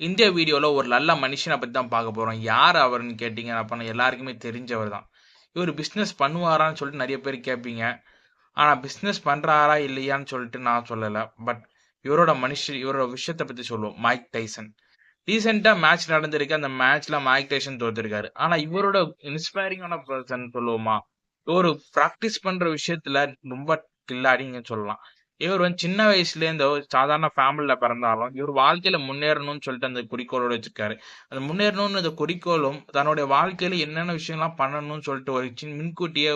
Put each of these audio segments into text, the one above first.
இந்த வீடியோல ஒரு நல்ல மனுஷன பத்தி தான் பார்க்க போறோம். யார் அவர்ன்னு கேட்டீங்க அப்பன்னா எல்லாருக்குமே தெரிஞ்சவர் தான். இவரு பிசினஸ் பண்ணுவாரான்னு சொல்லிட்டு நெறைய பேர் கேட்பீங்க. ஆனா பிசினஸ் பண்றாரா இல்லையான்னு சொல்லிட்டு நான் சொல்லல. பட் இவரோட விஷயத்த பத்தி சொல்லுவோம். Mike Tyson. ரீசென்ட்டா மேட்ச் நடந்திருக்கு. அந்த மேட்ச்ல மைக் டைசன் தோத்துருக்காரு. ஆனா இவரோட இன்ஸ்பைரிங்கான பெர்சன் சொல்லுவோமா? இவரு பிராக்டிஸ் பண்ற விஷயத்துல ரொம்ப கில்லாடின்னு சொல்லலாம். இவர் வந்து சின்ன வயசுலேருந்து ஒரு சாதாரண ஃபேமிலில பிறந்தாலும், இவர் வாழ்க்கையில முன்னேறணும்னு சொல்லிட்டு அந்த குறிக்கோளோட வச்சிருக்காரு. அந்த முன்னேறணும்னு அந்த குறிக்கோளும், தன்னுடைய வாழ்க்கையில என்னென்ன விஷயம்லாம் பண்ணணும்னு சொல்லிட்டு ஒரு முன்கூட்டியே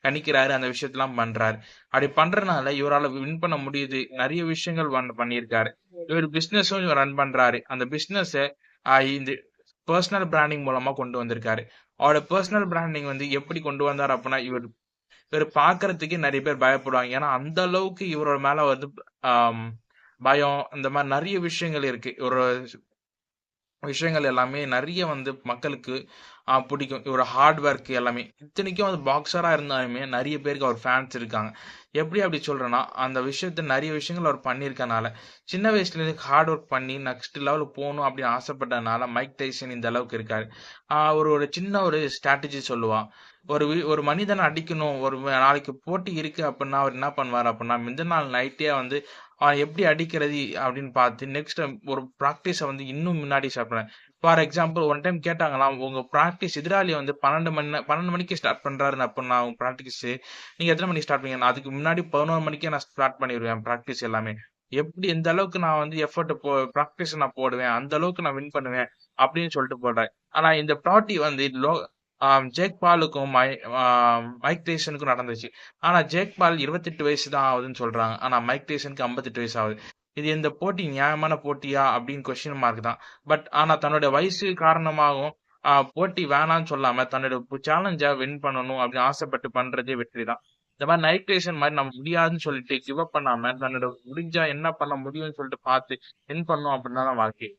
கணிக்கிறாரு. அந்த விஷயத்தெல்லாம் பண்றாரு. அப்படி பண்றனால இவரால வின் பண்ண முடியுது. நெறைய விஷயங்கள் பண்ணியிருக்காரு. இவர் பிசினஸும் இவர் ரன் பண்றாரு. அந்த பிசினஸ இந்த பெர்சனல் பிராண்டிங் மூலமா கொண்டு வந்திருக்காரு. அவரோட பெர்சனல் பிராண்டிங் வந்து எப்படி கொண்டு வந்தார் அப்பன்னா, இவரு பார்க்கறதுக்கே நெறைய பேர் பயப்படுவாங்க. ஏன்னா, அந்த அளவுக்கு இவரோட மேல வந்து ஆம் பயம், இந்த மாரி நெறைய விஷயங்கள் இருக்கு. இவரோட விஷயங்கள் எல்லாமே நெறைய வந்து மக்களுக்கு பிடிக்கும். இவரோட ஹார்ட் ஒர்க் எல்லாமே. இத்தனைக்கும் அது பாக்ஸரா இருந்தாலுமே நெறைய பேருக்கு அவர் ஃபேன்ஸ் இருக்காங்க. எப்படி அப்படி சொல்றேன்னா, அந்த விஷயத்த நெறைய விஷயங்கள் அவர் பண்ணியிருக்கனால, சின்ன வயசுலேருந்து ஹார்ட் ஒர்க் பண்ணி நெக்ஸ்ட் லெவலுக்கு போணும் அப்படின்னு ஆசைப்பட்டதுனால, மைக் டைசன் இந்த அளவுக்கு இருக்காரு. அவரு ஒரு சின்ன ஒரு ஸ்ட்ராட்டஜி சொல்லுவான். ஒரு மனிதன அடிக்கணும், நாளைக்கு போட்டி இருக்கு அப்படின்னா, அவர் என்ன பண்ணுவாரு அப்படின்னா, முந்தின நாள் நைட்டே வந்து எப்படி அடிக்கிறது அப்படின்னு பார்த்து, நெக்ஸ்ட் ஒரு பிராக்டிஸ வந்து இன்னும் முன்னாடி ஸ்டார்ட் பண்ணாரு. ஃபார் எக்ஸாம்பிள் ஒன் டைம் கேட்டாங்களாம், உங்க பிராக்டிஸ் எதிராளி வந்து 12 மணிக்கு ஸ்டார்ட் பண்றாரு அப்படின்னா உங்க பிராக்டிஸ், நீங்க எத்தனை மணிக்கு ஸ்டார்ட் பண்ணீங்க? அதுக்கு முன்னாடி 11 மணிக்கே நான் ஸ்டார்ட் பண்ணிருவேன் பிராக்டிஸ் எல்லாமே. எந்த அளவுக்கு நான் வந்து பிராக்டிஸ் நான் போடுவேன், அந்த அளவுக்கு நான் வின் பண்ணுவேன் அப்படின்னு சொல்லிட்டு போடுறேன். ஆனா இந்த போட்டி வந்து ஜேக் பாலுக்கும் மைக் டைசனுக்கும் நடந்துச்சு. ஆனா ஜேக் பால் 28 வயசு தான் ஆகுதுன்னு சொல்றாங்க. ஆனா மைக் டைசனுக்கு 58 வயசு ஆகுது. இந்த போட்டி நியாயமான போட்டியா அப்படின்னு கொஸ்டின் மார்க் தான். பட் ஆனா தன்னுடைய வயசு காரணமாகவும் போட்டி வேணான்னு சொல்லாம தன்னோட சேலஞ்ச வின் பண்ணணும் அப்படின்னு ஆசைப்பட்டு பண்றதே வெற்றி தான். இந்த மாதிரி மைக் டைசன் மாதிரி நம்ம முடியாதுன்னு சொல்லிட்டு கிவ் அப் பண்ணாம தன்னோட முடிஞ்சா என்ன பண்ண முடியும்னு சொல்லிட்டு பார்த்து வின் பண்ணணும் அப்படின்னு தான் வாழ்க்கை.